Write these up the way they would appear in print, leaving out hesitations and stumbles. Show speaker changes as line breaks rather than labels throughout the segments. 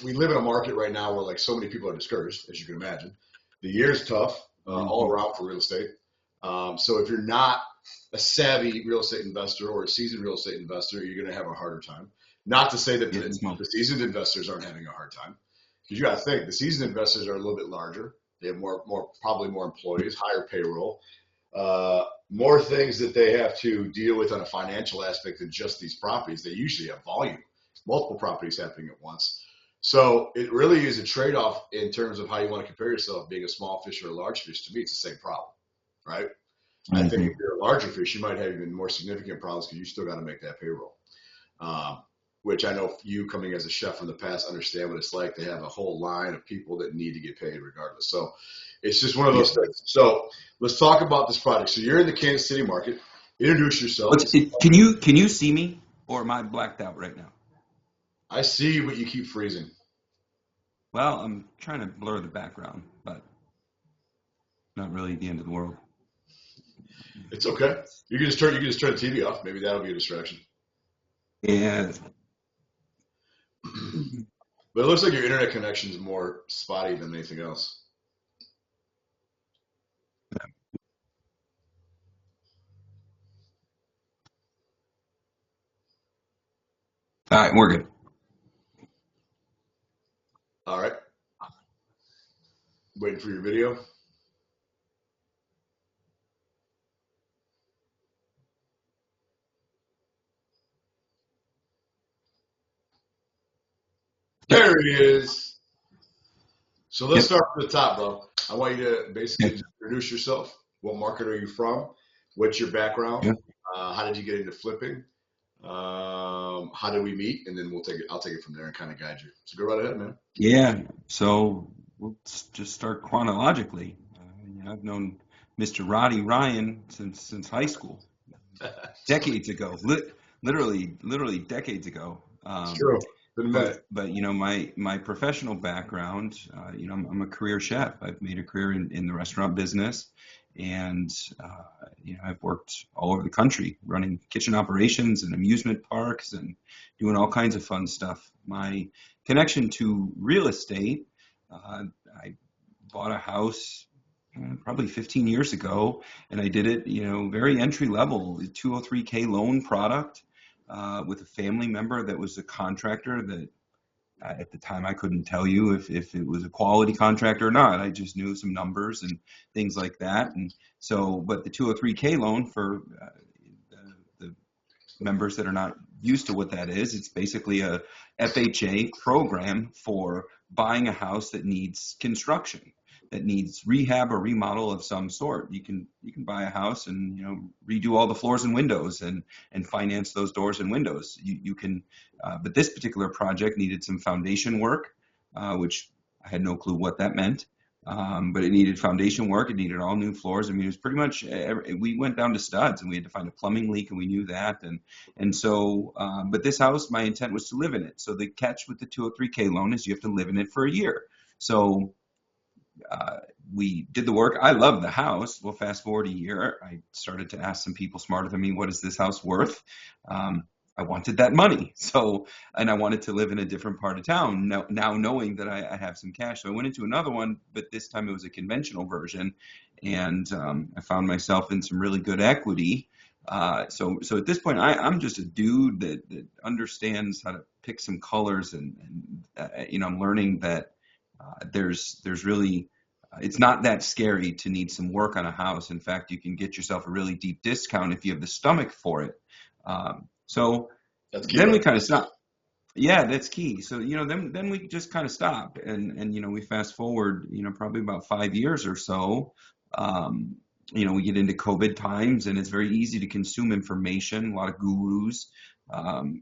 we live in a market right now where like so many people are discouraged, as you can imagine. The year's tough all around for real estate. So if you're not a savvy real estate investor or a seasoned real estate investor, you're going to have a harder time. Not to say that the seasoned investors aren't having a hard time, because you got to think the seasoned investors are a little bit larger. They have probably more employees, higher payroll, more things that they have to deal with on a financial aspect than just these properties. They usually have volume, multiple properties happening at once. So it really is a trade-off in terms of how you want to compare yourself, being a small fish or a large fish. To me, it's the same problem, right? I think if you're a larger fish, you might have even more significant problems because you still got to make that payroll. Which I know you, coming as a chef from the past, understand what it's like. They have a whole line of people that need to get paid regardless. So it's just one of those things. So let's talk about this project. So you're in the Kansas City market. Introduce yourself.
Can you see me, or am I blacked out right now?
I see, but you keep freezing.
Well, I'm trying to blur the background, but not really the end of the world.
It's okay. You can just turn the TV off. Maybe that'll be a distraction.
Yeah.
But it looks like your internet connection is more spotty than anything else.
All right, we're good.
All right. Waiting for your video. There he is. So let's start from the top, bro. I want you to basically introduce yourself. What market are you from? What's your background? How did you get into flipping? How did we meet? And then I'll take it from there and kind of guide you. So go right ahead, man.
Yeah. So we'll just start chronologically. I've known Mr. Roddy Ryan since high school, decades ago. Literally decades ago.
True.
But you know, my professional background, you know, I'm a career chef. I've made a career in the restaurant business, and you know, I've worked all over the country running kitchen operations and amusement parks and doing all kinds of fun stuff. My connection to real estate, I bought a house probably 15 years ago, and I did it, you know, very entry level, 203K loan product. With a family member that was a contractor that at the time I couldn't tell you if it was a quality contractor or not. I just knew some numbers and things like that. And so, but the 203K loan for the members that are not used to what that is, it's basically a FHA program for buying a house that needs construction, that needs rehab or remodel of some sort. You can buy a house and, you know, redo all the floors and windows and finance those doors and windows. You can, but this particular project needed some foundation work, which I had no clue what that meant. But it needed foundation work. It needed all new floors. I mean, it was pretty much, we went down to studs and we had to find a plumbing leak, and we knew that. And so, but this house, my intent was to live in it. So the catch with the 203K loan is you have to live in it for a year. So we did the work. I loved the house. Well, fast forward a year, I started to ask some people smarter than me, what is this house worth? I wanted that money. So, and I wanted to live in a different part of town now knowing that I have some cash. So I went into another one, but this time it was a conventional version. And I found myself in some really good equity. So at this point, I'm just a dude that understands how to pick some colors, and you know, I'm learning that there's really, it's not that scary to need some work on a house. In fact, you can get yourself a really deep discount if you have the stomach for it. So then we kind of stop. Yeah, that's key. So, you know, then we just kind of stop, and, you know, we fast forward, you know, probably about 5 years or so. You know, we get into COVID times, and it's very easy to consume information, a lot of gurus. And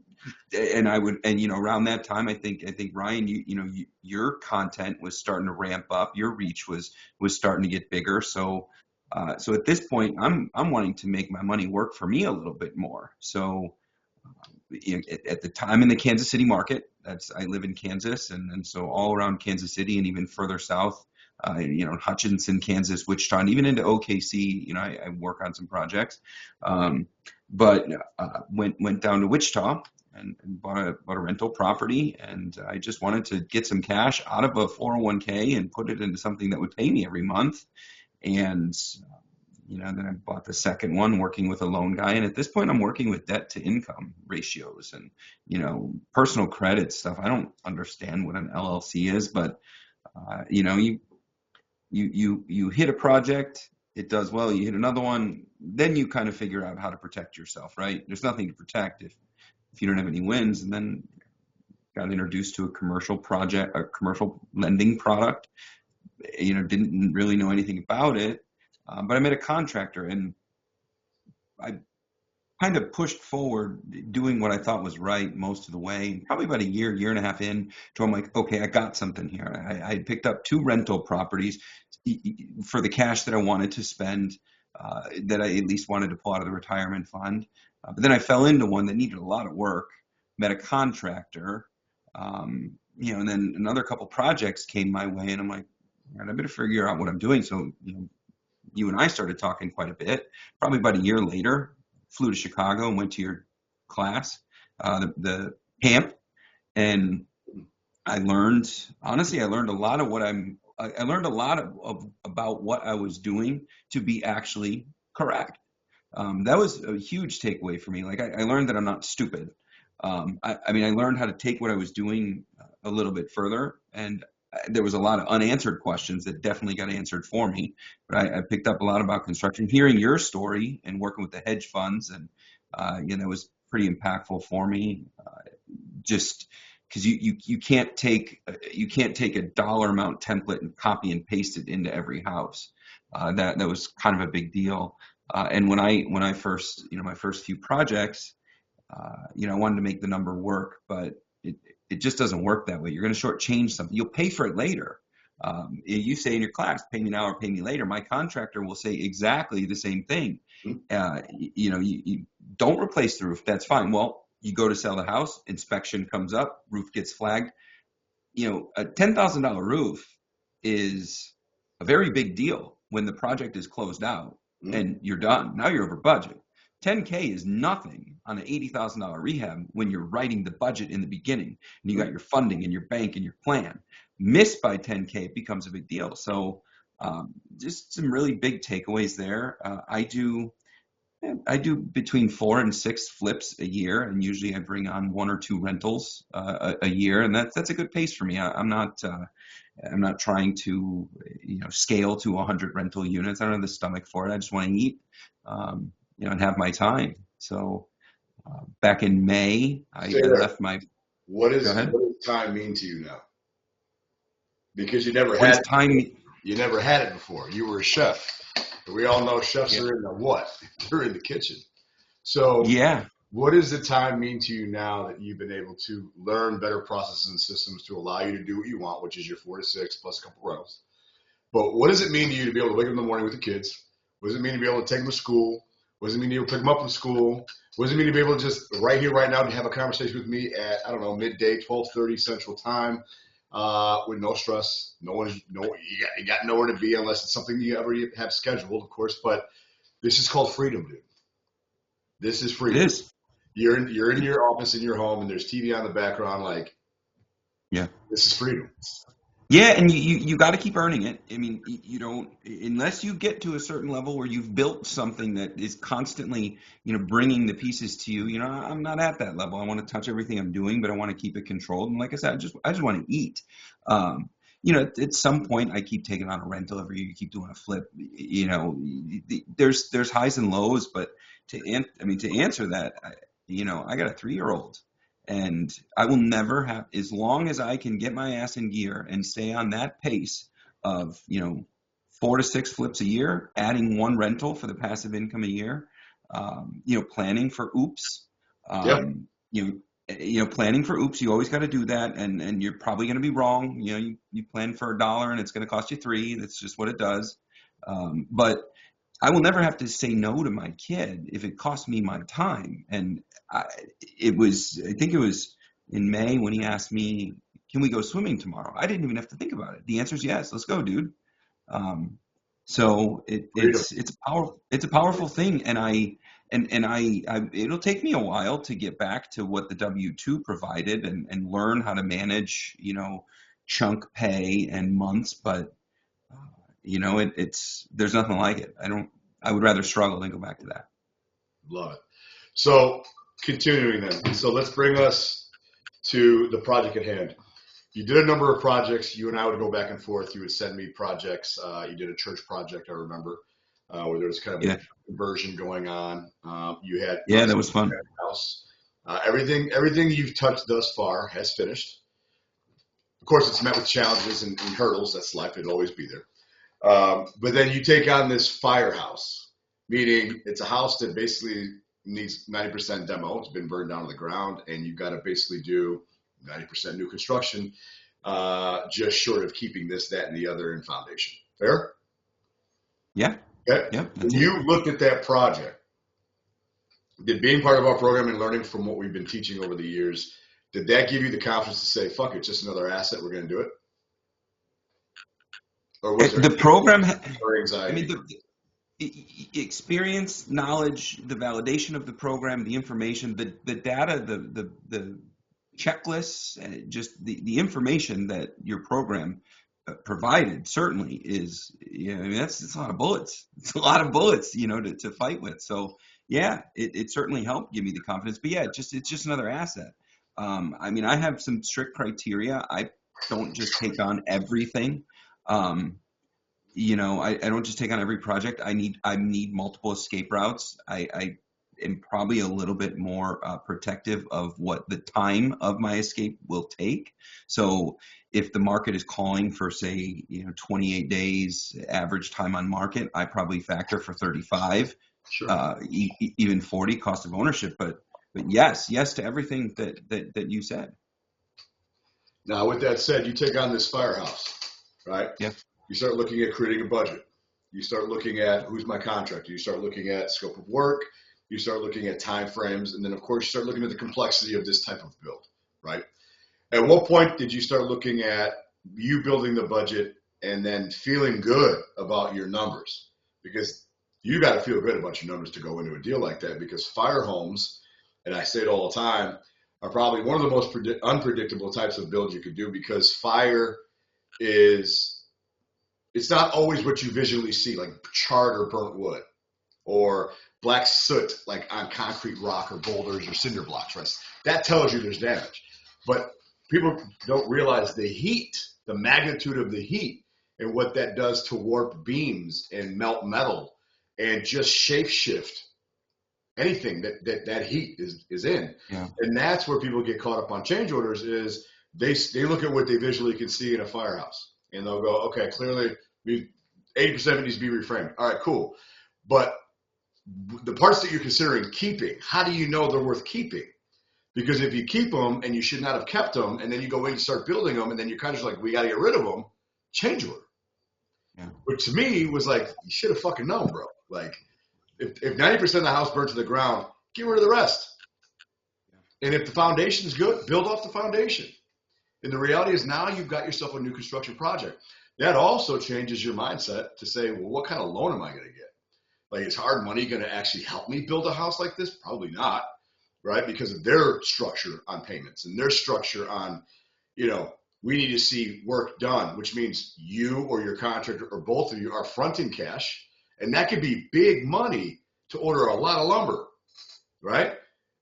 you know, around that time, I think Ryan, you know, your content was starting to ramp up, your reach was starting to get bigger. So at this point, I'm wanting to make my money work for me a little bit more. So you know, at the time in the Kansas City market, I live in Kansas, and so all around Kansas City and even further south, you know, Hutchinson, Kansas, Wichita, and even into OKC, you know, I work on some projects. But went down to Wichita and bought a rental property, and I just wanted to get some cash out of a 401k and put it into something that would pay me every month. And then I bought the second one working with a loan guy. And at this point, I'm working with debt to income ratios and, personal credit stuff. I don't understand what an LLC is, but, you hit a project, it does well, you hit another one, then you kind of figure out how to protect yourself, right? There's nothing to protect if you don't have any wins. And then got introduced to a commercial lending product, didn't really know anything about it. But I met a contractor, and I kind of pushed forward doing what I thought was right most of the way. And probably about a year and a half in, to I'm like, okay, I got something here. I picked up 2 rental properties for the cash that I wanted to spend, that I at least wanted to pull out of the retirement fund. But then I fell into one that needed a lot of work, met a contractor, and then another couple projects came my way, and I'm like, all right, I better figure out what I'm doing. So, you and I started talking quite a bit. Probably about a year later, flew to Chicago and went to your class, the camp, and I learned a lot of about what I was doing to be actually correct. That was a huge takeaway for me. Like I learned that I'm not stupid. I learned how to take what I was doing a little bit further, and there was a lot of unanswered questions that definitely got answered for me. But I picked up a lot about construction, hearing your story and working with the hedge funds, and that was pretty impactful for me. Just because you can't take a dollar amount template and copy and paste it into every house. That was kind of a big deal. And when I first, my first few projects, I wanted to make the number work, but it just doesn't work that way. You're going to shortchange something. You'll pay for it later. You say in your class, pay me now or pay me later. My contractor will say exactly the same thing. You don't replace the roof. That's fine. Well, you go to sell the house, inspection comes up, roof gets flagged. A $10,000 roof is a very big deal when the project is closed out and you're done. Now you're over budget. $10K is nothing on an $80,000 rehab when you're writing the budget in the beginning and you got your funding and your bank and your plan. Missed by $10K, it becomes a big deal. So just some really big takeaways there. I do between 4 and 6 flips a year, and usually I bring on 1 or 2 rentals a year, and that's a good pace for me. I'm not trying to scale to 100 rental units. I don't have the stomach for it. I just want to eat. And have my time. So back in May, I left my.
What does time mean to you now? Because you never had it before. You were a chef. We all know chefs are in the what? They're in the kitchen. So what does the time mean to you now that you've been able to learn better processes and systems to allow you to do what you want, which is your 4 to 6 plus a couple rentals? But what does it mean to you to be able to wake up in the morning with the kids? What does it mean to be able to take them to school? What does it mean to be able to pick them up from school? What does it mean to be able to just right here, right now, to have a conversation with me at, midday, 12:30 Central Time, with no stress, you got nowhere to be unless it's something you ever have scheduled, of course. But this is called freedom, dude. This is freedom.
It is.
You're in your office in your home, and there's TV on the background. This is freedom.
Yeah, and you got to keep earning it. I mean, you don't, unless you get to a certain level where you've built something that is constantly, bringing the pieces to you. I'm not at that level. I want to touch everything I'm doing, but I want to keep it controlled. And like I said, I just want to eat. At some point, I keep taking on a rental every year. You keep doing a flip. There's highs and lows, but to answer that, I got a 3-year-old. And I will never have, as long as I can get my ass in gear and stay on that pace of, 4 to 6 flips a year, adding 1 rental for the passive income a year, planning for oops, planning for oops, you always got to do that. And you're probably going to be wrong. You plan for $1 and it's going to cost you $3. That's just what it does. But I will never have to say no to my kid if it costs me my time. And I think it was in May when he asked me, can we go swimming tomorrow? I didn't even have to think about it. The answer is yes. Let's go, dude. So it's a powerful thing. And and it'll take me a while to get back to what the W-2 provided and learn how to manage, chunk pay and months, but there's nothing like it. I would rather struggle than go back to that.
Love it. So continuing then. So let's bring us to the project at hand. You did a number of projects. You and I would go back and forth. You would send me projects. You did a church project, I remember, where there was kind of a conversion going on. You had
that was fun.
House. Everything you've touched thus far has finished. Of course, it's met with challenges and hurdles. That's life. It'll always be there. But then you take on this firehouse, meaning it's a house that basically needs 90% demo. It's been burned down to the ground, and you've got to basically do 90% new construction, just short of keeping this, that, and the other in foundation. Fair?
Yeah.
Okay.
Yeah.
When you looked at that project, did being part of our program and learning from what we've been teaching over the years, did that give you the confidence to say, fuck it, just another asset, we're going to do it? Or was there
the program,
or anxiety?
I mean, the experience, knowledge, the validation of the program, the information, the data, the checklists, just the information that your program provided certainly is, it's a lot of bullets. It's a lot of bullets, to fight with. So yeah, it certainly helped give me the confidence. But yeah, it's just another asset. I mean, I have some strict criteria. I don't just take on everything. I don't just take on every project. I need multiple escape routes. I am probably a little bit more protective of what the time of my escape will take. So if the market is calling for, say, 28 days average time on market, I probably factor for 35,
sure.
Even 40 cost of ownership. But yes to everything that you said.
Now, with that said, you take on this firehouse, right?
Yeah.
You start looking at creating a budget. You start looking at who's my contractor. You start looking at scope of work. You start looking at time frames. And then, of course, you start looking at the complexity of this type of build, right? At what point did you start looking at you building the budget and then feeling good about your numbers? Because you got to feel good about your numbers to go into a deal like that, because fire homes, and I say it all the time, are probably one of the most unpredictable types of builds you could do, because fire it's not always what you visually see, like charred or burnt wood or black soot, like on concrete rock or boulders or cinder blocks, right? That tells you there's damage. But people don't realize the heat, the magnitude of the heat, and what that does to warp beams and melt metal and just shape shift anything that heat is in.
Yeah.
And that's where people get caught up on change orders, is they look at what they visually can see in a firehouse, and they'll go, okay, clearly 80% of it needs to be reframed. All right, cool. But the parts that you're considering keeping, how do you know they're worth keeping? Because if you keep them and you should not have kept them, and then you go in and start building them, and then you're kind of just like, we got to get rid of them, change order.
Yeah.
Which to me was like, you should have fucking known, bro. Like, if 90% of the house burnt to the ground, get rid of the rest. Yeah. And if the foundation is good, build off the foundation. And the reality is now you've got yourself a new construction project. That also changes your mindset to say, well, what kind of loan am I going to get? Like, is hard money going to actually help me build a house like this? Probably not, right? Because of their structure on payments and their structure on, we need to see work done, which means you or your contractor or both of you are fronting cash. And that could be big money to order a lot of lumber, right?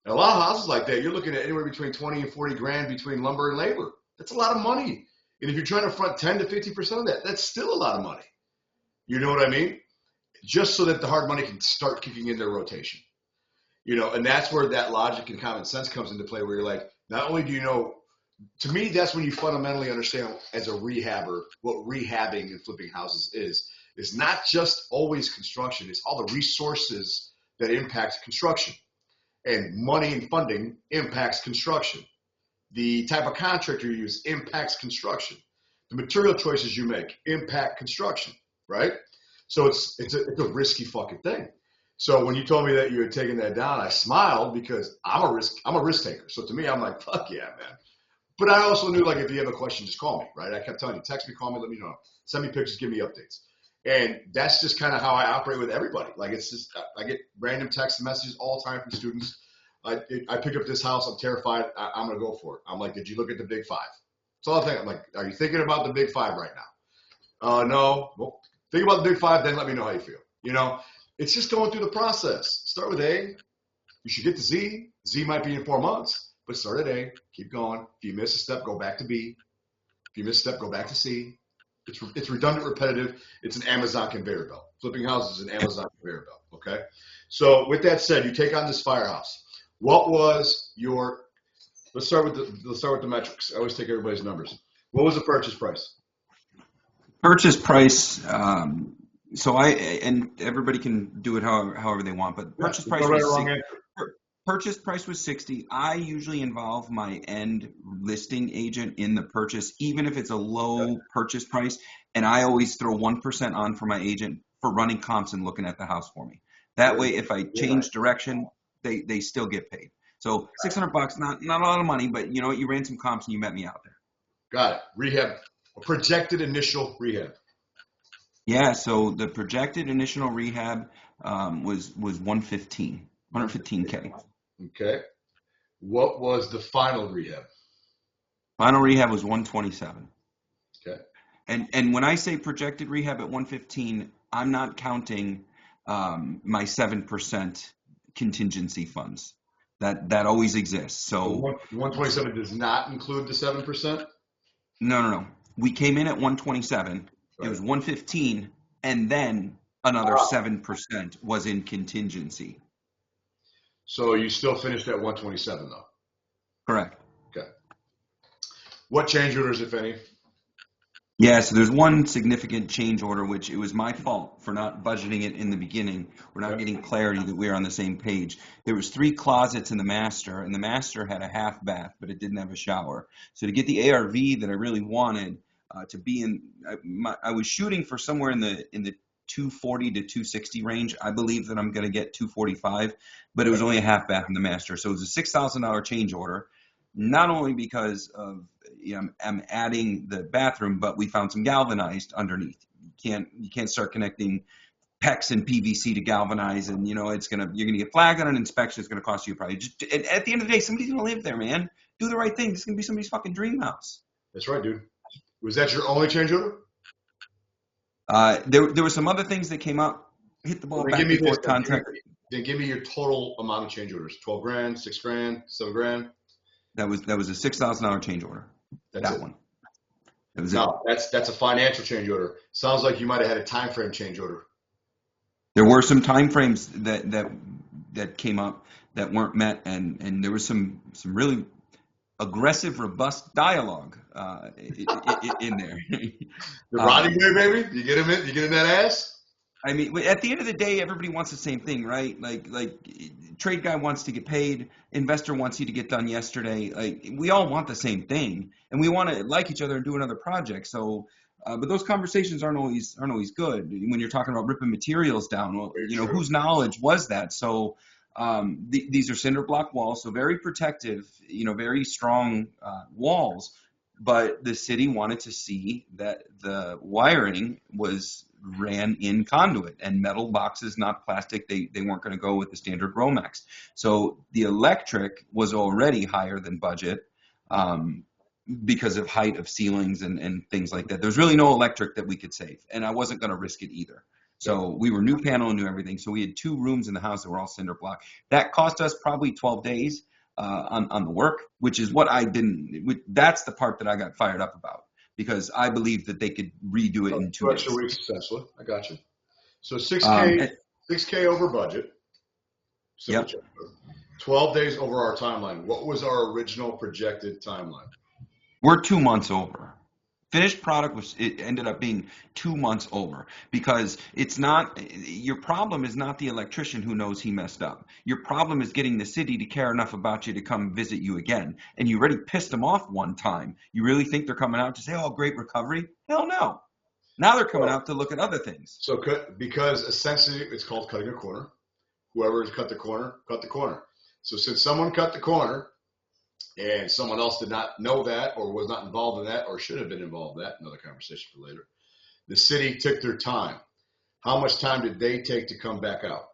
And a lot of houses like that, you're looking at anywhere between 20 and 40 grand between lumber and labor. That's a lot of money. And if you're trying to front 10 to 50% of that, that's still a lot of money. You know what I mean? Just so that the hard money can start kicking in their rotation. And that's where that logic and common sense comes into play, where you're like, not only do you know, to me, that's when you fundamentally understand as a rehabber what rehabbing and flipping houses is. It's not just always construction. It's all the resources that impact construction. And money and funding impacts construction. The type of contractor you use impacts construction. The material choices you make impact construction, right? So it's a risky fucking thing. So when you told me that you had taken that down, I smiled, because I'm a risk taker. So to me, I'm like, fuck yeah, man. But I also knew, like, if you have a question, just call me, right? I kept telling you, text me, call me, let me know. Send me pictures, give me updates. And that's just kind of how I operate with everybody. Like, it's just, I get random text messages all the time from students. I pick up this house. I'm terrified. I'm going to go for it. I'm like, did you look at the big five? That's all I think. I'm like, are you thinking about the big five right now? No. Well, think about the big five, then let me know how you feel. You know, it's just going through the process. Start with A. You should get to Z. Z might be in 4 months, but start at A. Keep going. If you miss a step, go back to B. If you miss a step, go back to C. It's redundant, repetitive. It's an Amazon conveyor belt. Flipping houses is an Amazon conveyor belt. Okay. So with that said, you take on this firehouse. What was your? Let's start with the metrics. I always take everybody's numbers. What was the purchase price?
Purchase price. And everybody can do it however they want, but purchase price was purchase price was 60. I usually involve my end listing agent in the purchase, even if it's a low purchase price, and I always throw 1% on for my agent for running comps and looking at the house for me. That way, if I change direction, they still get paid. So $600, not a lot of money, but you know, you ran some comps and you met me out there.
Got it. Rehab, projected initial rehab.
Yeah, so the projected initial rehab was 115K.
Okay. What was the final rehab?
Final rehab was 127.
Okay.
And when I say projected rehab at 115, I'm not counting my 7% contingency funds. That always exists. So
127 does not include the 7%?
No. We came in at 127. Right. It was 115, and then another 7% was in contingency.
So you still finished at 127 though?
Correct.
Okay. What change orders, if any?
Yeah, so there's one significant change order, which it was my fault for not budgeting it in the beginning. We're not getting clarity that we're on the same page. There was 3 closets in the master, and the master had a half bath, but it didn't have a shower. So to get the ARV that I really wanted to be in, I was shooting for somewhere in the 240 to 260 range. I believe that I'm going to get 245, but it was only a half bath in the master. So it was a $6,000 change order, not only because of I'm adding the bathroom, but we found some galvanized underneath. You can't start connecting PEX and PVC to galvanize, and you're gonna get flagged on an inspection. It's gonna cost you probably at the end of the day, somebody's gonna live there, man. Do the right thing. This is gonna be somebody's fucking dream house.
That's right, dude. Was that your only change order?
There were some other things that came up. Hit the ball back and forth contract.
Then give me your total amount of change orders. $12,000, $6,000, $7,000.
That was a $6,000 change order. That's one.
That's a financial change order. Sounds like you might have had a time frame change order.
There were some time frames that came up that weren't met, and there was some really aggressive, robust dialogue in there.
The Roddy Boy, baby, you get him in that ass.
I mean, at the end of the day, everybody wants the same thing, right? Like trade guy wants to get paid, investor wants you to get done yesterday. Like, we all want the same thing, and we want to like each other and do another project. So, but those conversations aren't always good when you're talking about ripping materials down. Well, whose knowledge was that? So, these are cinder block walls, so very protective, very strong walls. But the city wanted to see that the wiring ran in conduit and metal boxes, not plastic. They weren't going to go with the standard Romex. So the electric was already higher than budget because of height of ceilings and things like that. There's really no electric that we could save, and I wasn't going to risk it either. So we were new panel and new everything. So we had 2 rooms in the house that were all cinder block. That cost us probably 12 days on the work, which is what that's the part that I got fired up about, because I believe that they could redo it in 2 days.
2 extra weeks, essentially. I got you. So $6K over budget.
Yep.
12 days over our timeline. What was our original projected timeline?
We're 2 months over. Finished product ended up being 2 months over, because your problem is not the electrician who knows he messed up. Your problem is getting the city to care enough about you to come visit you again. And you already pissed them off one time. You really think they're coming out to say, oh, great recovery? Hell no. Now they're coming out to look at other things.
So because essentially it's called cutting a corner. Whoever cut the corner, cut the corner. So since someone cut the corner, and someone else did not know that, or was not involved in that, or should have been involved in that, another conversation for later, the city took their time. How much time did they take to come back out?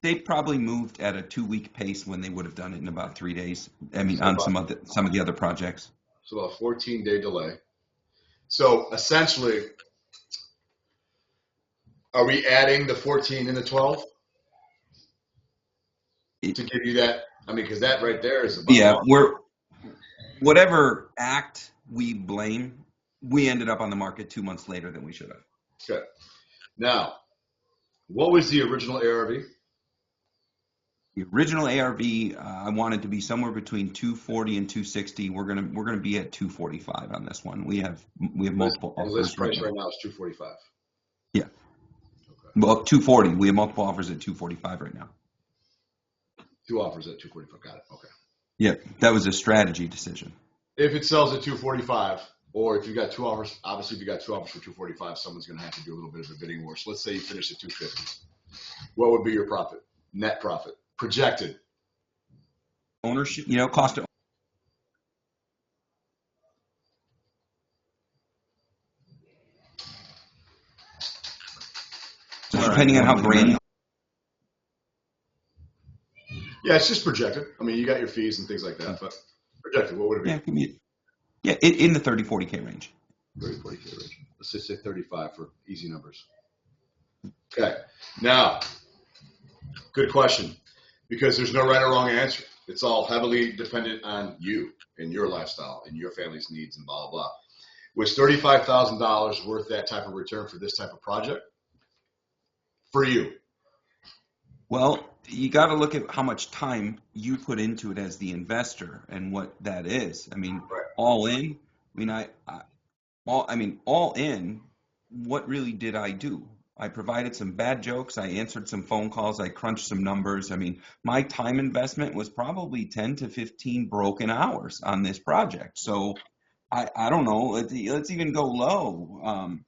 They probably moved at a 2-week pace when they would have done it in about 3 days. I mean,
So
on
about,
some of the other projects.
so about 14-day delay. So essentially, are we adding the 14 and the 12 to give you that? I mean, because that right there is about
Yeah, whatever act we blame, we ended up on the market 2 months later than we should have.
okay. Now, what was the original ARV?
The original ARV, I wanted to be somewhere between 240 and 260. We're gonna be at 245 on this one. We have multiple
And
offers
list price
right
right
now.
now is 245.
Yeah,
Okay.
well, 240. We have multiple offers at 245 right now.
2 offers at 245. Got it. Okay.
Yeah, that was a strategy decision.
If it sells at 245, or if you got 2 offers, obviously if you got 2 offers for 245, someone's going to have to do a little bit of a bidding war. So let's say you finish at 250. What would be your profit? Net profit projected?
Ownership, cost of depending on how brand.
Yeah, it's just projected. I mean, you got your fees and things like that, but projected, what would it be?
Yeah, in the 30-40K range.
30-40K range. Let's just say 35 for easy numbers. Okay. Now, good question, because there's no right or wrong answer. It's all heavily dependent on you and your lifestyle and your family's needs and blah, blah, blah. Was $35,000 worth that type of return for this type of project? For you?
Well, you got to look at how much time you put into it as the investor and what that is. I mean,
Right.
all in. All in. What really did I do? I provided some bad jokes. I answered some phone calls. I crunched some numbers. I mean, my time investment was probably 10 to 15 broken hours on this project. So I don't know. Let's even go low.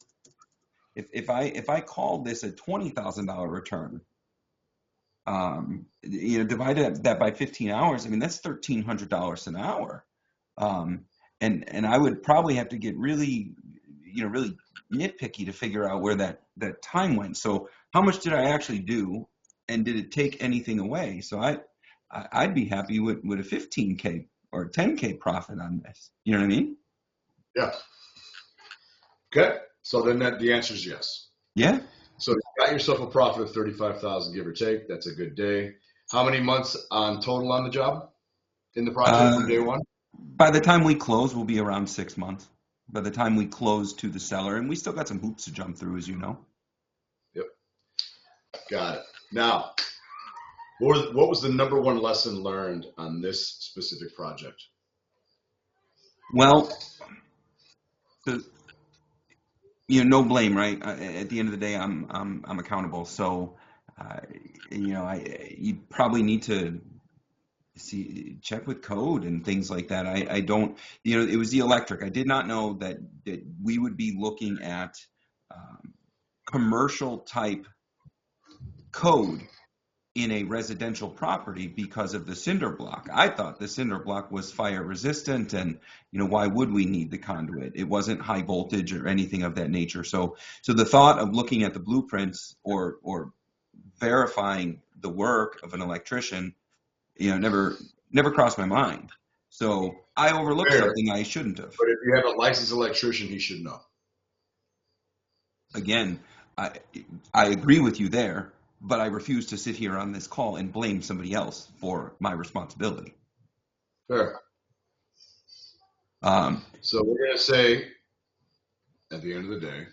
If I called this a $20,000 return, divide that by 15 hours. I mean, that's $1,300 an hour. And I would probably have to get really nitpicky to figure out where that time went. So how much did I actually do, and did it take anything away? So I'd be happy with a 15K or 10K profit on this. You know what I mean?
Yeah. Okay. So then the answer is yes.
Yeah.
So you got yourself a profit of 35,000, give or take. That's a good day. How many months on total on the job in the project from day one?
By the time we close, we'll be around 6 months. By the time we close to the seller, and we still got some hoops to jump through, as you know.
Yep. Got it. Now, what was the number one lesson learned on this specific project?
Well, no blame, right? At the end of the day, I'm accountable. So, you probably need to check with code and things like that. I don't, it was the electric. I did not know that we would be looking at commercial type code in a residential property because of the cinder block. I thought the cinder block was fire resistant, and why would we need the conduit? It wasn't high voltage or anything of that nature. So the thought of looking at the blueprints or verifying the work of an electrician, never crossed my mind. So I overlooked something I shouldn't have.
But if you have a licensed electrician, he should know.
Again, I agree with you there, but I refuse to sit here on this call and blame somebody else for my responsibility.
Fair. So we're going to say, at the end of the day,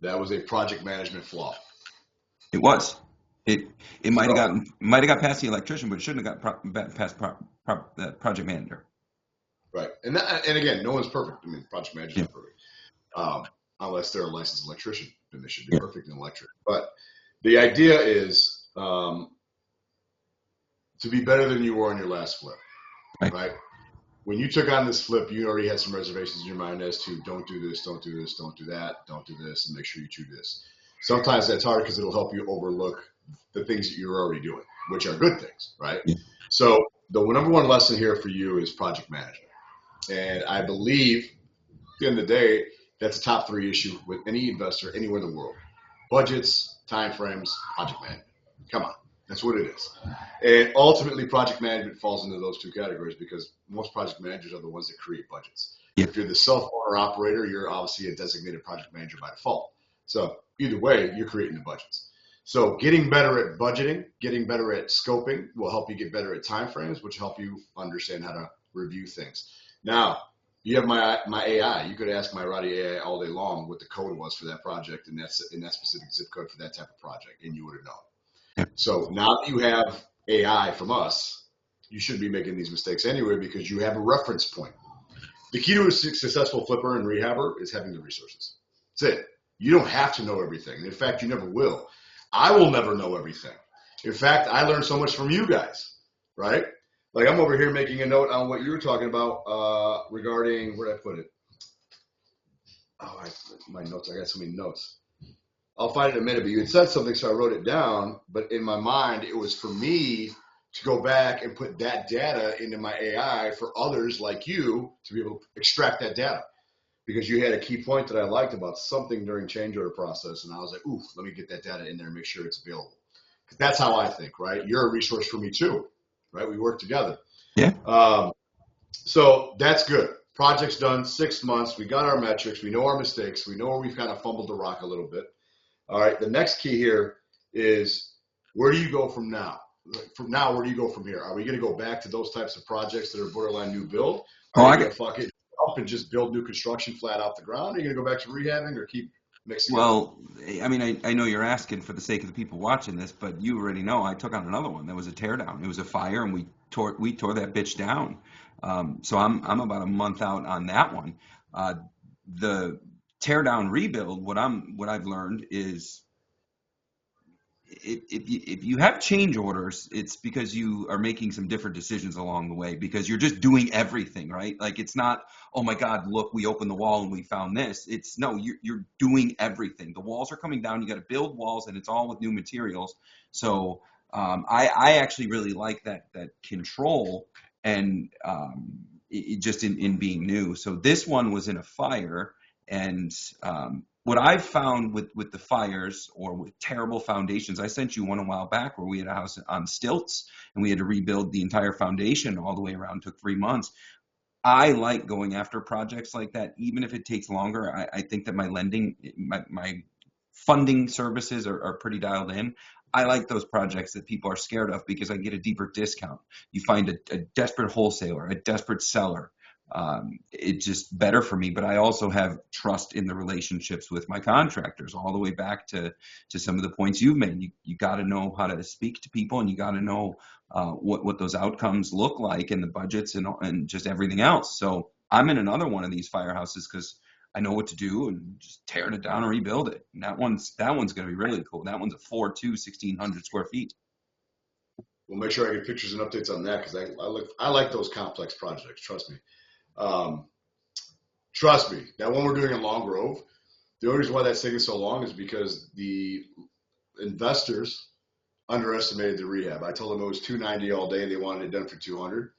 that was a project management flaw.
It was. It might have got past the electrician, but it shouldn't have got past the project manager.
Right. And again, no one's perfect. I mean, project managers are perfect. Unless they're a licensed electrician, then they should be perfect in electric. But the idea is to be better than you were on your last flip, right? When you took on this flip, you already had some reservations in your mind as to don't do this, don't do this, don't do that, don't do this, and make sure you do this. Sometimes that's hard because it'll help you overlook the things that you're already doing, which are good things, right? Yeah. So the number one lesson here for you is project management. And I believe, at the end of the day, that's a top 3 issue with any investor anywhere in the world. Budgets, timeframes, project management. Come on, that's what it is. And ultimately, project management falls into those two categories because most project managers are the ones that create budgets.
Yeah.
If you're the self-owner operator, you're obviously a designated project manager by default. So either way, you're creating the budgets. So getting better at budgeting, getting better at scoping will help you get better at timeframes, which help you understand how to review things. Now, you have my AI. You could ask my Roddy AI all day long what the code was for that project and that's in that specific zip code for that type of project, and you would have known.
Yeah.
So now that you have AI from us, you shouldn't be making these mistakes anyway because you have a reference point. The key to a successful flipper and rehabber is having the resources. That's it. You don't have to know everything. In fact, you never will. I will never know everything. In fact, I learned so much from you guys, right? Like I'm over here making a note on what you were talking about regarding, where did I put it? Oh, my notes. I got so many notes. I'll find it in a minute, but you had said something, so I wrote it down. But in my mind, it was for me to go back and put that data into my AI for others like you to be able to extract that data. Because you had a key point that I liked about something during change order process, and I was like, ooh, let me get that data in there and make sure it's available. Because that's how I think, right? You're a resource for me too, right? We work together.
Yeah.
So that's good. Project's done, 6 months. We got our metrics. We know our mistakes. We know where we've kind of fumbled the rock a little bit. All right. The next key here is where do you go from now? From now, where do you go from here? Are we going to go back to those types of projects that are borderline new build? Are you going to fuck it up and just build new construction flat off the ground? Are you going to go back to rehabbing or keep mixing?
Well, I mean, I know you're asking for the sake of the people watching this, but you already know I took on another one. That was a teardown. It was a fire, and we tore that bitch down. So I'm about a month out on that one. The teardown rebuild. What I've learned is if you have change orders, it's because you are making some different decisions along the way because you're just doing everything, right? Like it's not, oh my God, look, we opened the wall and we found this. It's no, you're doing everything. The walls are coming down. You got to build walls and it's all with new materials. So I actually really like that control and just in being new. So this one was in a fire and what I've found with the fires or with terrible foundations, I sent you one a while back where we had a house on stilts and we had to rebuild the entire foundation all the way around. It took 3 months. I like going after projects like that, even if it takes longer. I think that my funding services are pretty dialed in. I like those projects that people are scared of because I get a deeper discount. You find a desperate wholesaler, a desperate seller. It's just better for me, but I also have trust in the relationships with my contractors all the way back to some of the points you've made. You got to know how to speak to people and you got to know what those outcomes look like and the budgets and just everything else. So I'm in another one of these firehouses because I know what to do and just tearing it down and rebuild it. And that one's going to be really cool. That one's a 1,600 square feet.
We'll make sure I get pictures and updates on that because I like those complex projects. Trust me. Trust me, that one we're doing in Long Grove, the only reason why that's taking so long is because the investors underestimated the rehab. I told them it was $290 all day. They wanted it done for $200.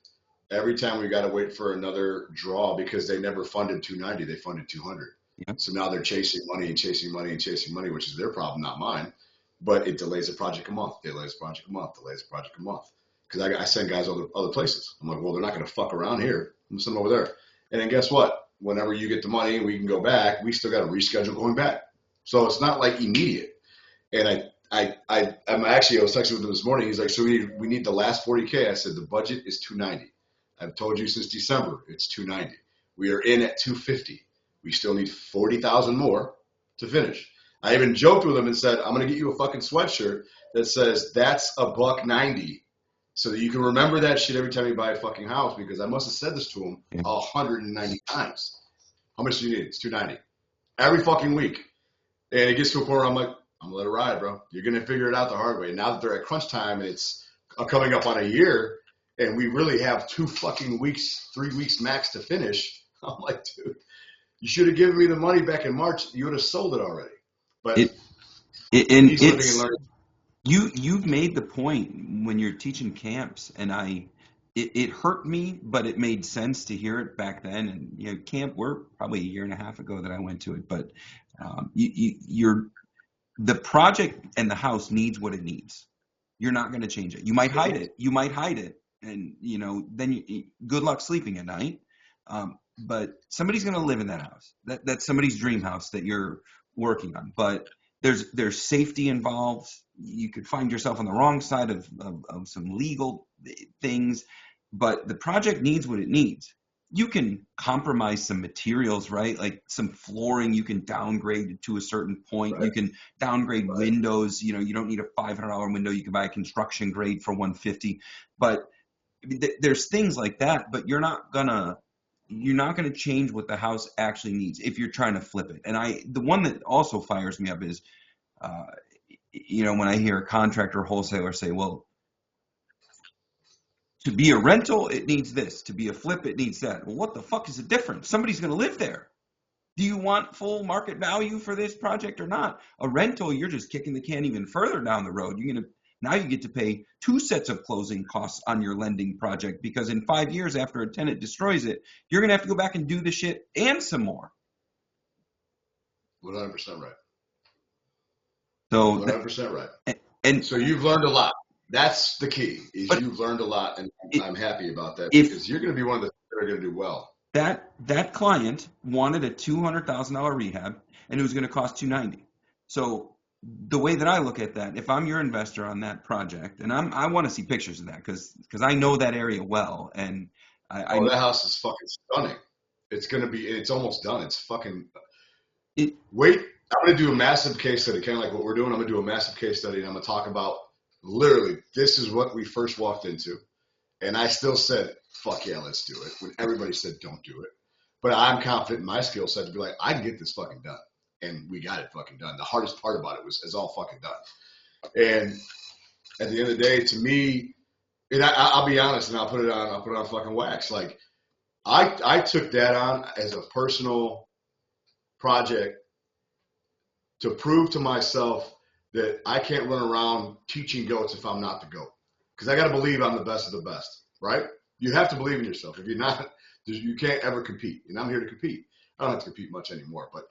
Every time we got to wait for another draw because they never funded $290. They funded $200.
Yeah.
So now they're chasing money and chasing money and chasing money, which is their problem, not mine. But it delays the project a month, delays the project a month, delays the project a month. Because I send guys other places. I'm like, well, they're not going to fuck around here. I'm send them over there. And then guess what? Whenever you get the money and we can go back, we still got to reschedule going back. So it's not like immediate. And I was texting with him this morning. He's like, so we need the last 40K. I said, the budget is 290. I've told you since December, it's 290. We are in at 250. We still need 40,000 more to finish. I even joked with him and said, I'm going to get you a fucking sweatshirt that says that's $190. So that you can remember that shit every time you buy a fucking house, because I must have said this to him 190 times. How much do you need? It's 290 every fucking week. And it gets to a point where I'm like, I'm gonna let it ride, bro. You're gonna figure it out the hard way. Now that they're at crunch time and it's coming up on a year, and we really have 2 fucking weeks, 3 weeks max to finish. I'm like, dude, you should have given me the money back in March. You would have sold it already. But he's living and learning.
You've made the point when you're teaching camps, and it hurt me, but it made sense to hear it back then. And camp, we're probably a year and a half ago that I went to it, but you're the project and the house needs what it needs. You're not going to change it. You might hide it. And then good luck sleeping at night. But somebody's going to live in that house. That's somebody's dream house that you're working on. But there's safety involved. You could find yourself on the wrong side of some legal things, but the project needs what it needs. You can compromise some materials, right? Like some flooring, you can downgrade to a certain point.
Right.
You can downgrade windows. You don't need a $500 window. You can buy a construction grade for $150. But there's things like that. But you're not gonna change what the house actually needs if you're trying to flip it. And the one that also fires me up is, when I hear a contractor or wholesaler say, well, to be a rental, it needs this. To be a flip, it needs that. Well, what the fuck is the difference? Somebody's going to live there. Do you want full market value for this project or not? A rental, you're just kicking the can even further down the road. Now you get to pay 2 sets of closing costs on your lending project, because in 5 years after a tenant destroys it, you're going to have to go back and do the shit and some more.
100% right.
So
100% right.
And
so you've learned a lot. That's the key. You've learned a lot, and I'm happy about that, because you're going to be one of the that are going to do well.
That client wanted a $200,000 rehab, and it was going to cost $290,000. So the way that I look at that, if I'm your investor on that project, and I want to see pictures of that because I know that area well, and
that house is fucking stunning. It's almost done. It's fucking. Wait, I'm going to do a massive case study, kind of like what we're doing. I'm going to do a massive case study, and I'm going to talk about literally this is what we first walked into, and I still said, "Fuck yeah, let's do it." When everybody said, "Don't do it," but I'm confident in my skill set to be like, I can get this fucking done. And we got it fucking done. The hardest part about it is all fucking done. And at the end of the day, to me, and I'll be honest, and I'll put it on fucking wax. Like I took that on as a personal project to prove to myself that I can't run around teaching goats if I'm not the goat. Because I got to believe I'm the best of the best, right? You have to believe in yourself. If you're not, you can't ever compete. And I'm here to compete. I don't have to compete much anymore, but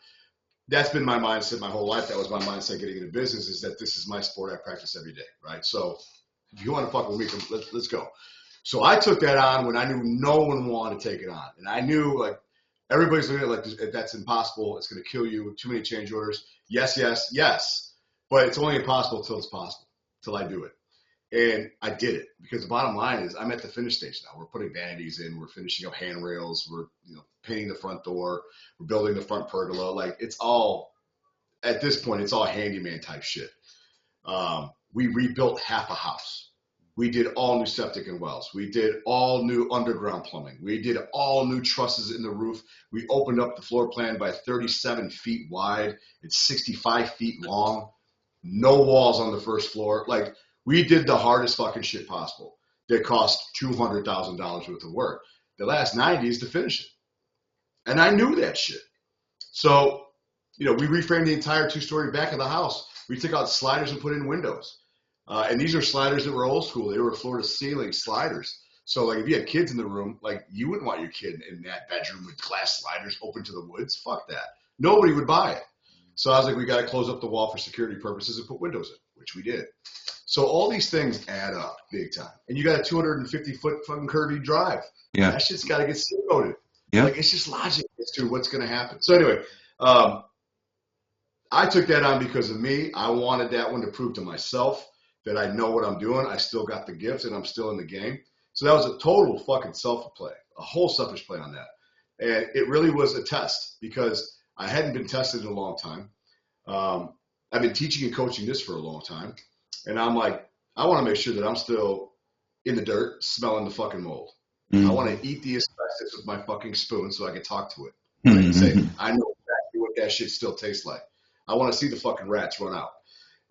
that's been my mindset my whole life. That was my mindset getting into business, is that this is my sport. I practice every day, right? So if you want to fuck with me, let's go. So I took that on when I knew no one wanted to take it on. And I knew, like, everybody's looking at it like, that's impossible. It's going to kill you. Too many change orders. Yes, yes, yes. But it's only impossible till it's possible, till I do it. And I did it, because the bottom line is I'm at the finish stage now. We're putting vanities in. We're finishing up handrails. We're painting the front door. We're building the front pergola. Like, it's all, at this point, it's all handyman type shit. We rebuilt half a house. We did all new septic and wells. We did all new underground plumbing. We did all new trusses in the roof. We opened up the floor plan by 37 feet wide. It's 65 feet long. No walls on the first floor. Like, we did the hardest fucking shit possible that cost $200,000 worth of work. The last 90 is to finish it. And I knew that shit. So, we reframed the entire 2-story back of the house. We took out sliders and put in windows. And these are sliders that were old school. They were floor to ceiling sliders. So, like, if you had kids in the room, like, you wouldn't want your kid in that bedroom with glass sliders open to the woods. Fuck that. Nobody would buy it. So I was like, we got to close up the wall for security purposes and put windows in, which we did. So all these things add up big time. And you got a 250-foot fucking curvy drive.
Yeah.
That shit's got to get seal coated.
Yeah.
Like, it's just logic as to what's going to happen. So anyway, I took that on because of me. I wanted that one to prove to myself that I know what I'm doing. I still got the gift, and I'm still in the game. So that was a total fucking self-play, a whole selfish play on that. And it really was a test, because I hadn't been tested in a long time. I've been teaching and coaching this for a long time. And I'm like, I want to make sure that I'm still in the dirt, smelling the fucking mold. I want to eat the asbestos with my fucking spoon so I can talk to it. I can say, I know exactly what that shit still tastes like. I want to see the fucking rats run out.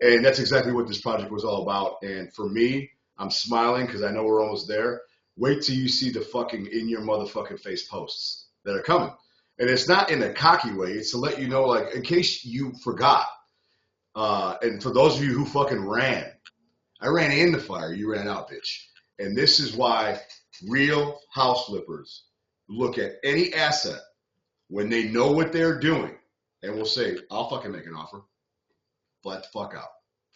And that's exactly what this project was all about. And for me, I'm smiling because I know we're almost there. Wait till you see the fucking in your motherfucking face posts that are coming. And it's not in a cocky way. It's to let you know, like, in case you forgot. And for those of you who fucking ran, I ran in the fire. You ran out, bitch. And this is why real house flippers look at any asset when they know what they're doing and will say, I'll fucking make an offer. flat the fuck out.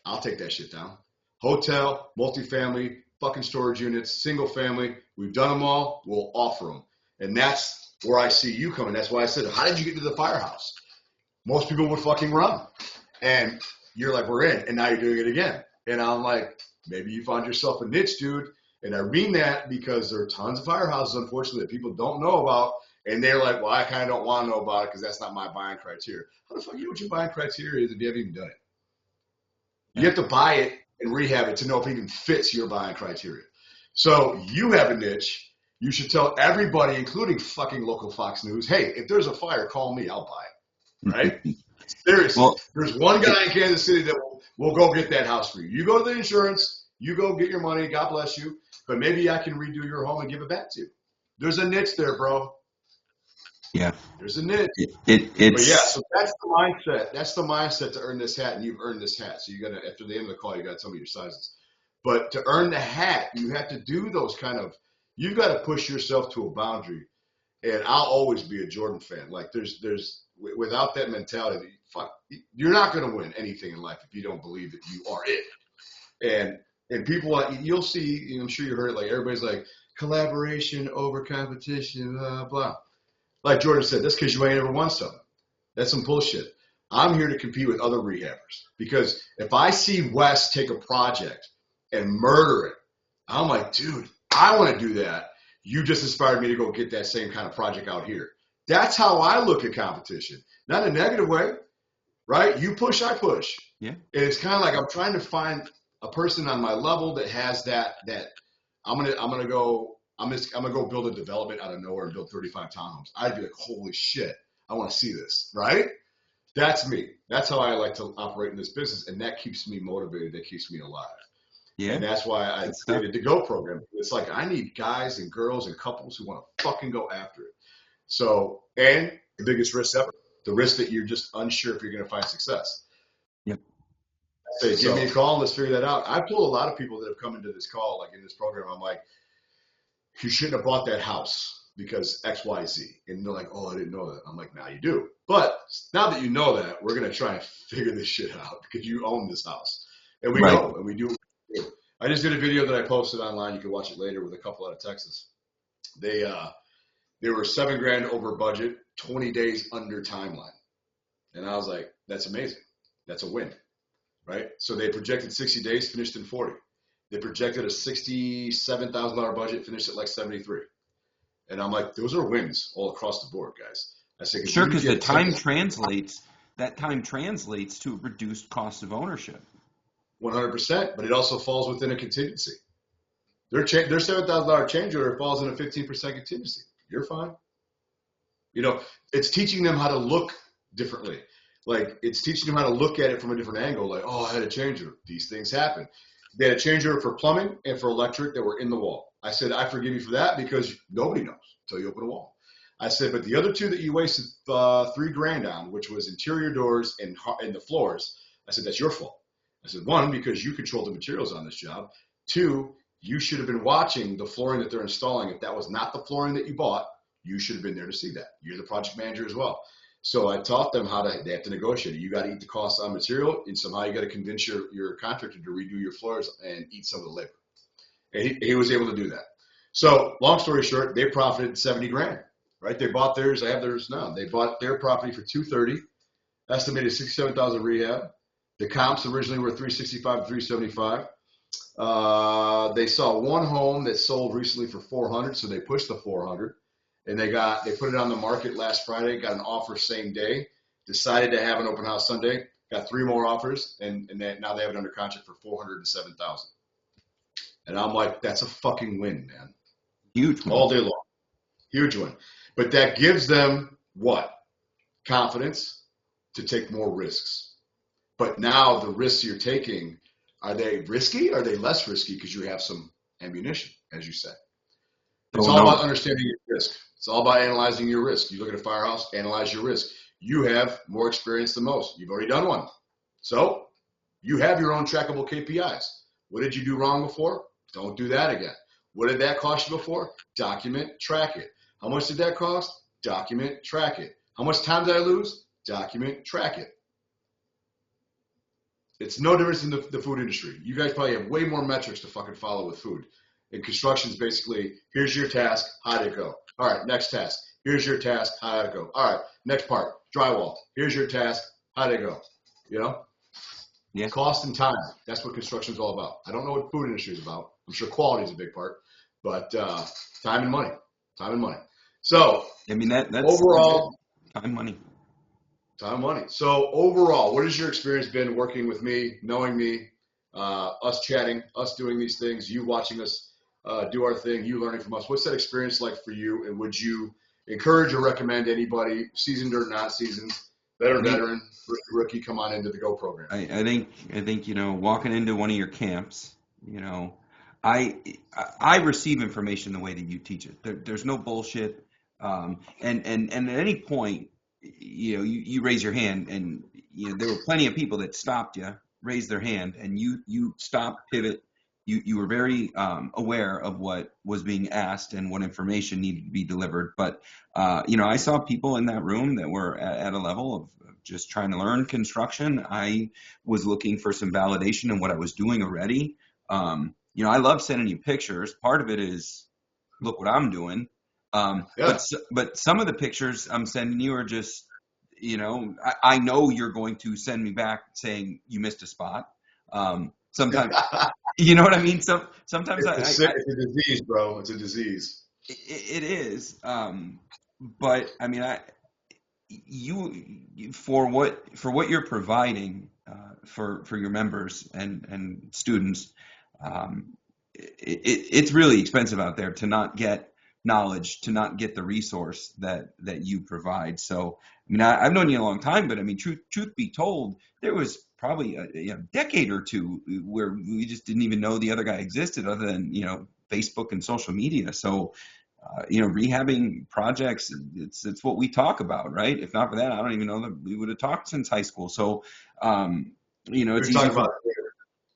I'll take that shit down. Hotel, multifamily, fucking storage units, single family. We've done them all. We'll offer them. And that's where I see you coming. That's why I said, how did you get to the firehouse? Most people would fucking run. And you're like, we're in. And now you're doing it again. And I'm like, maybe you found yourself a niche, dude. And I mean that because there are tons of firehouses, unfortunately, that people don't know about. And they're like, well, I kind of don't want to know about it because that's not my buying criteria. How the fuck you know what your buying criteria is if you haven't even done it? You have to buy it and rehab it to know if it even fits your buying criteria. So you have a niche. You should tell everybody, including fucking local Fox News, hey, if there's a fire, call me. I'll buy it. Right? Seriously.
Well,
there's one guy in Kansas City that will go get that house for you. You go to the insurance. You go get your money. God bless you. But maybe I can redo your home and give it back to you. There's a niche there, bro.
yeah.
There's a niche.
It's
But yeah, so that's the mindset. That's the mindset to earn this hat, and you've earned this hat. So you got to, after the end of the call, you got to tell me your sizes. But to earn the hat, you have to do those kind of. You've got to push yourself to a boundary. And I'll always be a Jordan fan. Like there's without that mentality, fuck, you're not going to win anything in life if you don't believe that you are it. And people, you'll see. I'm sure you heard it. Like everybody's like collaboration over competition, blah blah. Like Jordan said, that's because you ain't ever won something. That's some bullshit. I'm here to compete with other rehabbers because if I see Wes take a project and murder it, I'm like, dude, I want to do that. You just inspired me to go get that same kind of project out here. That's how I look at competition. Not in a negative way, right? You push, I push.
Yeah.
And it's kind of like I'm trying to find a person on my level that has that I'm gonna go build a development out of nowhere and build 35 townhomes. I'd be like, holy shit, I want to see this, right? That's me. That's how I like to operate in this business, and that keeps me motivated. That keeps me alive.
Yeah.
And that's why I created the Go program. It's like I need guys and girls and couples who want to fucking go after it. So, and the biggest risk ever, the risk that you're just unsure if you're going to find success.
Yep.
Say, give me a call and let's figure that out. I've told a lot of people that have come into this call, like in this program, I'm like, you shouldn't have bought that house because X, Y, Z. And they're like, oh, I didn't know that. I'm like, now you do. But now that you know that, we're going to try and figure this shit out because you own this house. And we know, and we do. I just did a video that I posted online. You can watch it later with a couple out of Texas. They were $7,000 over budget, 20 days under timeline. And I was like, that's amazing. That's a win, right? So they projected 60 days, finished in 40. They projected a $67,000 budget, finished at like 73. And I'm like, those are wins all across the board, guys. I say,
sure, because the time translates. That time translates to reduced cost of ownership.
100%, but it also falls within a contingency. Their $7,000 change order falls in a 15% contingency. You're fine. You know, it's teaching them how to look differently. Like it's teaching them how to look at it from a different angle. Like, oh, I had a change order. These things happen. They had a change order for plumbing and for electric that were in the wall. I said, I forgive you for that because nobody knows until you open a wall. I said, but the other two that you wasted $3,000 on, which was interior doors and the floors, I said, that's your fault. I said, one, because you control the materials on this job. Two, you should have been watching the flooring that they're installing. If that was not the flooring that you bought, you should have been there to see that. You're the project manager as well. So I taught them they have to negotiate. You got to eat the cost on material, and somehow you got to convince your contractor to redo your floors and eat some of the labor. And he was able to do that. So long story short, they profited $70,000, right? They bought theirs. I have theirs now. They bought their property for $230,000, estimated $67,000 rehab. The comps originally were $365,000 to $375,000. They saw one home that sold recently for $400,000, so they pushed the $400,000. And they put it on the market last Friday, got an offer same day, decided to have an open house Sunday, got 3 more offers, and now they have it under contract for $407,000. And I'm like, that's a fucking win, man.
Huge win.
All day long. Huge win. But that gives them what? Confidence to take more risks. But now the risks you're taking, are they risky? Are they less risky because you have some ammunition, as you said? It's all about understanding your risk. It's all about analyzing your risk. You look at a firehouse, analyze your risk. You have more experience than most. You've already done one. So you have your own trackable KPIs. What did you do wrong before? Don't do that again. What did that cost you before? Document, track it. How much did that cost? Document, track it. How much time did I lose? Document, track it. It's no difference in the food industry. You guys probably have way more metrics to fucking follow with food. In construction is basically, here's your task, how did it go? All right, next task. Here's your task, how did it go? All right, next part, drywall. Here's your task, how did it go? You know?
Yeah.
Cost and time. That's what construction is all about. I don't know what food industry is about. I'm sure quality is a big part, but time and money. Time and money. So,
I mean, that's
overall,
time, money.
Time and money. So, overall, what has your experience been working with me, knowing me, us chatting, us doing these things, you watching us do our thing, you learning from us? What's that experience like for you? And would you encourage or recommend anybody, seasoned or not seasoned, veteran, rookie, come on into the Go program?
I think walking into one of your camps, I receive information the way that you teach it. There's no bullshit, and at any point, you raise your hand, and there were plenty of people that stopped you, raised their hand, and you stopped, pivot. You were very aware of what was being asked and what information needed to be delivered. But I saw people in that room that were at a level of just trying to learn construction. I was looking for some validation in what I was doing already. I love sending you pictures. Part of it is, look what I'm doing. But some of the pictures I'm sending you are just, I know you're going to send me back saying you missed a spot. Sometimes, you know what I mean? Sometimes
it's a disease, bro. It's a disease.
It is. But I mean, for what you're providing for your members and students, it's really expensive out there to not get knowledge, to not get the resource that you provide. So, I mean, I've known you a long time, but I mean, truth be told, there was probably a decade or two where we just didn't even know the other guy existed, other than Facebook and social media. So, rehabbing projects, it's what we talk about, right? If not for that, I don't even know that we would have talked since high school. So, it's easy for,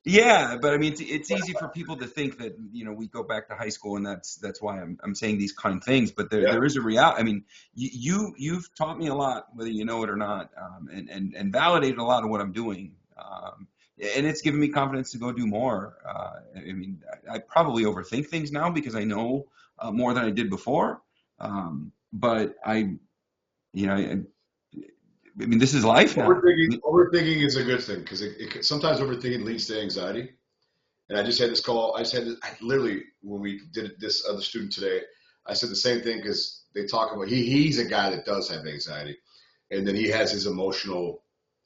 yeah, but I mean, it's easy for people to think that, we go back to high school, and that's why I'm saying these kind of things. But there is a reality. I mean, you've taught me a lot, whether you know it or not, and validated a lot of what I'm doing. And it's given me confidence to go do more. I mean, I probably overthink things now because I know more than I did before. But I mean, this is life now.
Overthinking is a good thing, because sometimes overthinking leads to anxiety. And I just had this call. I literally, when we did this other student today, I said the same thing, because they talk about, he's a guy that does have anxiety, and then he has his emotional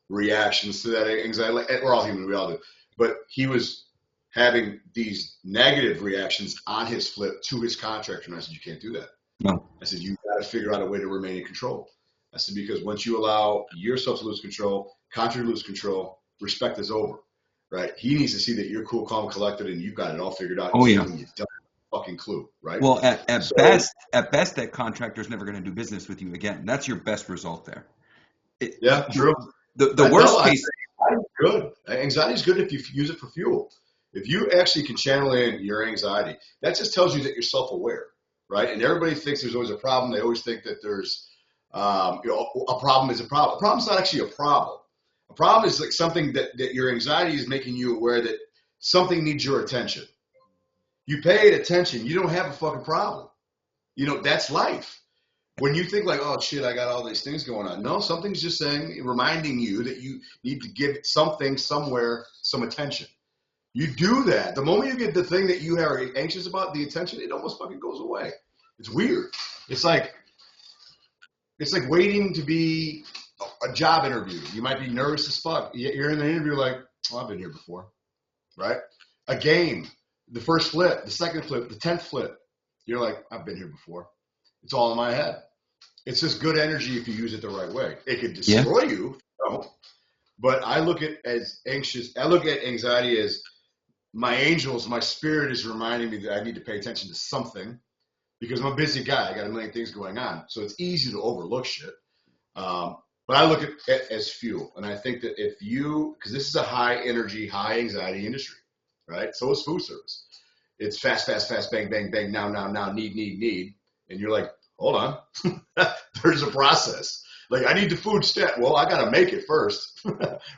reactions to that anxiety. Like, we're all human, we all do. But he was having these negative reactions on his flip to his contractor, and I said, you can't do that.
No.
I said, you got to figure out a way to remain in control. I said, because once you allow yourself to lose control, contractor to lose control, respect is over, right? He needs to see that you're cool, calm, collected, and you've got it all figured out.
Oh, yeah.
You don't have a fucking clue, right?
Well, at best, that contractor's never going to do business with you again. That's your best result there.
True.
The worst case.
Good. Anxiety is good if you use it for fuel. If you actually can channel in your anxiety, that just tells you that you're self-aware, right? And everybody thinks there's always a problem. They always think that there's a problem is a problem. A problem's not actually a problem. A problem is like something that your anxiety is making you aware that something needs your attention. You paid attention, you don't have a fucking problem. That's life. When you think like, oh shit, I got all these things going on. No, something's just reminding you that you need to give something somewhere some attention. You do that. The moment you get the thing that you are anxious about, the attention, it almost fucking goes away. It's weird. It's like waiting to be a job interview. You might be nervous as fuck. You're in the interview like, oh, I've been here before, right? A game, the first flip, the second flip, the 10th flip. You're like, I've been here before. It's all in my head. It's just good energy if you use it the right way. It could destroy you, but I look at anxiety as my angels, my spirit is reminding me that I need to pay attention to something, because I'm a busy guy. I got a million things going on. So it's easy to overlook shit. But I look at it as fuel. And I think that because this is a high energy, high anxiety industry, right? So is food service. It's fast, bang, bang, bang, now, need. And you're like, hold on. There's a process. Like, I need the food stat. Well, I got to make it first,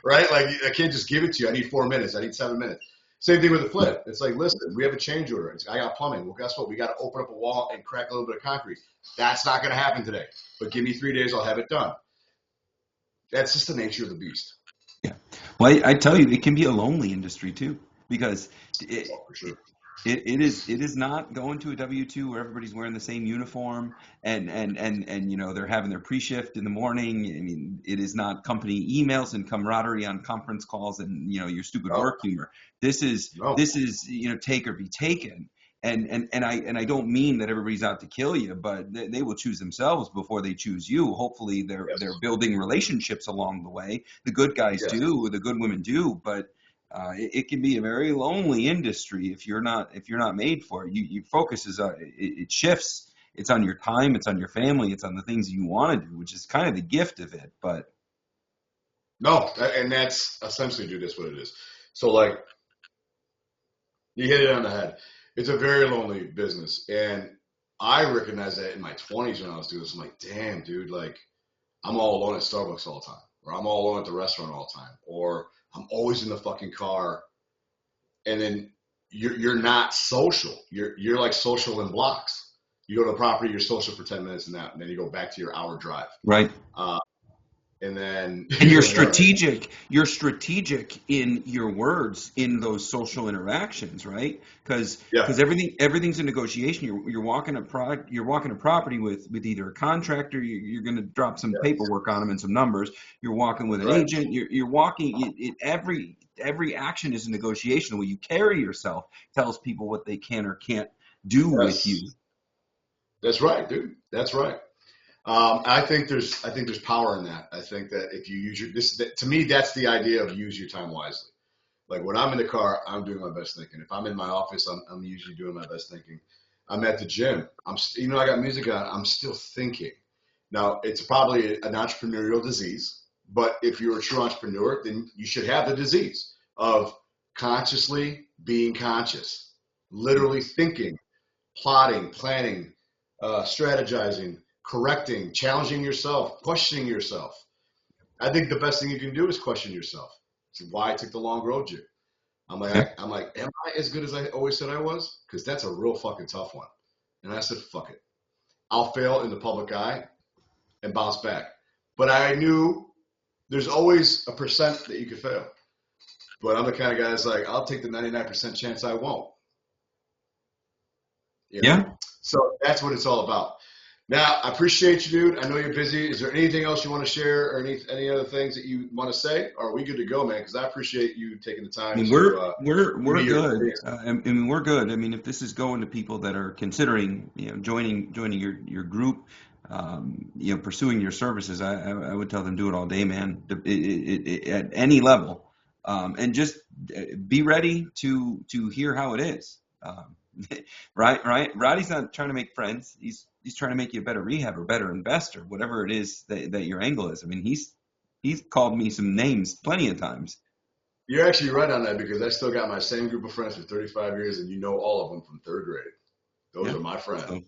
right? Like, I can't just give it to you. I need 4 minutes. I need 7 minutes. Same thing with the flip. It's like, listen, we have a change order. I got plumbing. Well, guess what? We got to open up a wall and crack a little bit of concrete. That's not going to happen today. But give me 3 days. I'll have it done. That's just the nature of the beast.
Yeah. Well, I tell you, it can be a lonely industry too, because
For sure.
it is not going to a W-2 where everybody's wearing the same uniform and they're having their pre-shift in the morning. I mean, it is not company emails and camaraderie on conference calls and your stupid work humor. This is take or be taken. And I don't mean that everybody's out to kill you, but they will choose themselves before they choose you. Hopefully they're building relationships along the way. The good guys do, the good women do, but it can be a very lonely industry if you're not made for it. Your focus is it shifts. It's on your time, it's on your family, it's on the things you want to do, which is kind of the gift of it. But
no, and that's essentially, dude, that's what it is. So like, you hit it on the head. It's a very lonely business, and I recognized that in my 20s when I was doing this. I'm like, damn, dude, like, I'm all alone at Starbucks all the time, or I'm all alone at the restaurant all the time, or I'm always in the fucking car, and then you're not social. You're like social in blocks. You go to the property, you're social for 10 minutes, and then you go back to your hour drive.
Right.
And then
you're strategic. You're strategic in your words in those social interactions, right? Because everything's a negotiation. You're walking a property with either a contractor. You're going to drop some paperwork on them and some numbers. You're walking with an agent. You're walking. Every action is a negotiation. The way you carry yourself tells people what they can or can't do with you.
That's right, dude. That's right. I think there's power in that. I think that if you use to me, that's the idea of use your time wisely. Like, when I'm in the car, I'm doing my best thinking. If I'm in my office, I'm usually doing my best thinking. I'm at the gym. I got music on. I'm still thinking. Now, it's probably an entrepreneurial disease, but if you're a true entrepreneur, then you should have the disease of consciously being conscious, literally thinking, plotting, planning, strategizing, correcting, challenging yourself, questioning yourself. I think the best thing you can do is question yourself. It's why I took the long road, Jim. I'm like, am I as good as I always said I was? Because that's a real fucking tough one. And I said, fuck it. I'll fail in the public eye and bounce back. But I knew there's always a percent that you could fail. But I'm the kind of guy that's like, I'll take the 99% chance I won't. So that's what it's all about. Now, I appreciate you, dude. I know you're busy. Is there anything else you want to share, or any other things that you want to say? Or are we good to go, man? Because I appreciate you taking the time.
I mean, we're good. I mean, we're good. I mean, if this is going to people that are considering, joining your group, pursuing your services, I would tell them do it all day, man. At any level, and just be ready to hear how it is. Right. Roddy's not trying to make friends. He's trying to make you a better rehabber, better investor, whatever it is that your angle is. I mean, he's called me some names plenty of times.
You're actually right on that, because I still got my same group of friends for 35 years, and all of them from third grade. Those are my friends.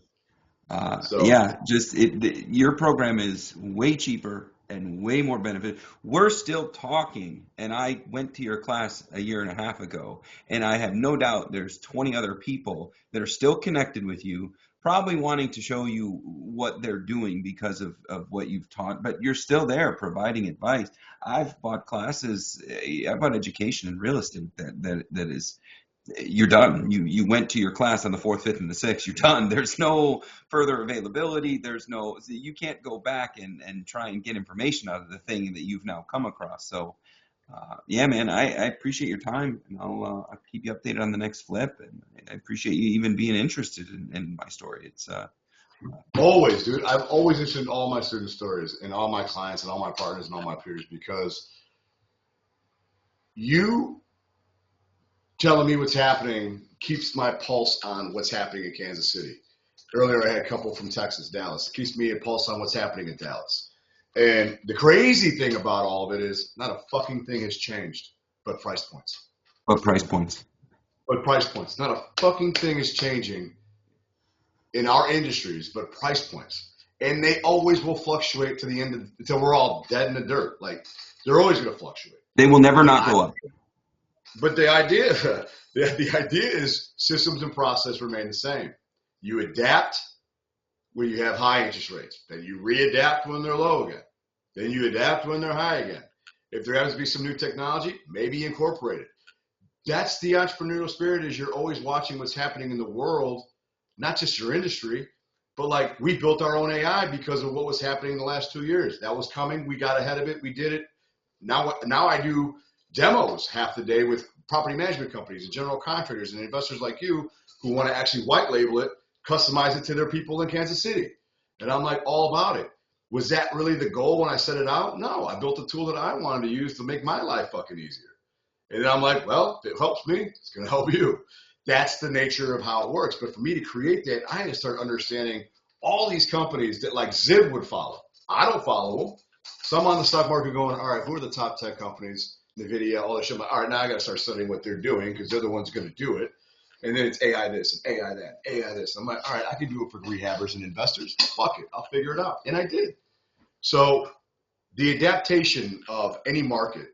Your program is way cheaper and way more benefit. We're still talking, and I went to your class a year and a half ago, and I have no doubt there's 20 other people that are still connected with you, probably wanting to show you what they're doing because of what you've taught, but you're still there providing advice. I've bought classes, I bought education in real estate that is, you're done. You went to your class on the 4th, 5th, and the 6th. You're done. There's no further availability. You can't go back and try and get information out of the thing that you've now come across. So, man, I appreciate your time, and I'll keep you updated on the next flip. And I appreciate you even being interested in my story. It's
always, dude. I'm always interested in all my student stories and all my clients and all my partners and all my peers, because you telling me what's happening keeps my pulse on what's happening in Kansas City. Earlier, I had a couple from Texas, Dallas. It keeps me a pulse on what's happening in Dallas. And the crazy thing about all of it is not a fucking thing has changed but price points.
What price points?
But price points. Not a fucking thing is changing in our industries but price points. and they always will fluctuate to the end until we're all dead in the dirt. Like they're always going to fluctuate.
They will never not go up.
But the idea, the idea is systems and process remain the same. You adapt when you have high interest rates. Then you readapt when they're low again. Then you adapt when they're high again. If there happens to be some new technology, maybe incorporate it. That's the entrepreneurial spirit, is you're always watching what's happening in the world, not just your industry, but like we built our own AI because of what was happening in the last 2 years. That was coming. We got ahead of it. We did it. Now I do demos half the day with property management companies and general contractors and investors like you who want to actually white label it, customize it to their people in Kansas City. And I'm like all about it. Was that really the goal when I set it out? No, I built a tool that I wanted to use to make my life fucking easier. And then I'm like, well, if it helps me, it's going to help you. That's the nature of how it works. But for me to create that, I had to start understanding all these companies that like Zib would follow. I don't follow them. So I'm on the stock market going, all right, who are the top tech companies? NVIDIA, all this shit. All right, now I got to start studying what they're doing because they're the ones going to do it. And then it's AI this and AI that, AI this. I'm like, all right, I can do it for rehabbers and investors. Fuck it, I'll figure it out. And I did. So the adaptation of any market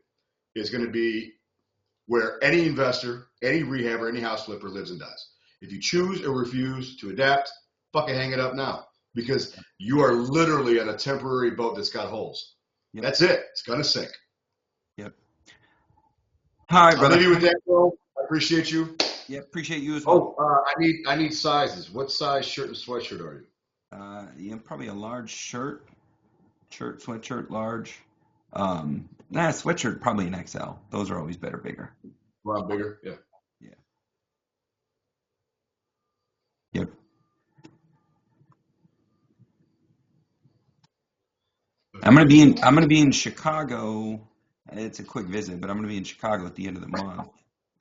is going to be where any investor, any rehabber, any house flipper lives and dies. If you choose or refuse to adapt, fucking hang it up now because you are literally on a temporary boat that's got holes. Yep. That's it. It's going to sink.
Yep. All right, brother.
I'll leave you with that, bro. I appreciate you.
Yeah, appreciate you as well.
Oh, I need sizes. What size shirt and sweatshirt are you?
Yeah, probably a large shirt, sweatshirt, large. Sweatshirt probably an XL. Those are always better, bigger.
Well, bigger, yeah.
Yeah. Yep. I'm gonna be in Chicago. It's a quick visit, but I'm gonna be in Chicago at the end of the month.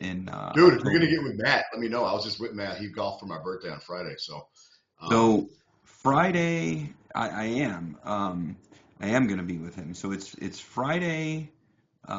Dude, if you're gonna get with Matt, let me know. I was just with Matt. He golfed for my birthday on Friday, so.
So Friday, I am gonna be with him. So it's Friday.